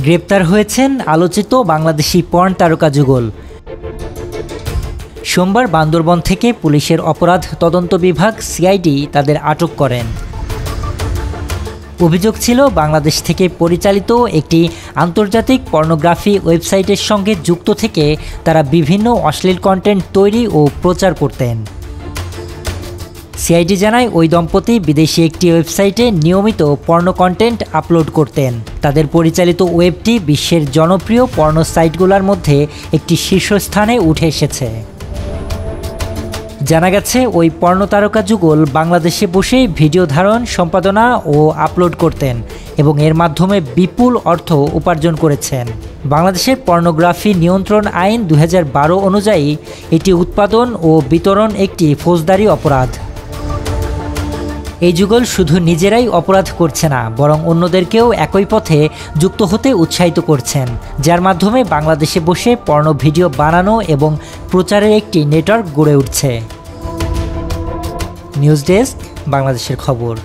গ্রেপ্তার হয়েছেন আলোচিত বাংলাদেশি পর্ন তারকা যুগল। সোমবার বান্দরবন থেকে পুলিশের অপরাধ তদন্ত বিভাগ সিআইডি তাদের আটক করেন। অভিযোগ ছিল বাংলাদেশ থেকে পরিচালিত একটি আন্তর্জাতিক পর্নোগ্রাফি ওয়েবসাইটের সঙ্গে যুক্ত থেকে তারা বিভিন্ন অশ্লীল কন্টেন্ট তৈরি ও প্রচার করতেন। সিআইডি জানায় ওই দম্পতি বিদেশি একটি ওয়েবসাইটে নিয়মিত পর্নো কন্টেন্ট আপলোড করতেন। তাদের পরিচালিত ওয়েবটি বিশ্বের জনপ্রিয় পর্নো সাইটগুলোর মধ্যে একটি শীর্ষস্থানে উঠে এসেছে। জানা গেছে ওই পর্ন তারকা যুগল বাংলাদেশে বসে ভিডিও ধারণ, সম্পাদনা ও আপলোড করতেন এবং এর মাধ্যমে বিপুল অর্থ উপার্জন করেছেন। বাংলাদেশের পর্নোগ্রাফি নিয়ন্ত্রণ আইন 2012 অনুযায়ী এটি উৎপাদন ও বিতরণ একটি ফৌজদারি অপরাধ। এই যুগল শুধু নিজেরাই অপরাধ করছে না, বরং অন্যদেরকেও একই পথে যুক্ত হতে উৎসাহিত করছেন, যার মাধ্যমে বাংলাদেশে বসে পর্নো ভিডিও বানানো এবং প্রচারের একটি নেটওয়ার্ক গড়ে উঠছে। নিউজ ডেস্ক, বাংলাদেশের খবর।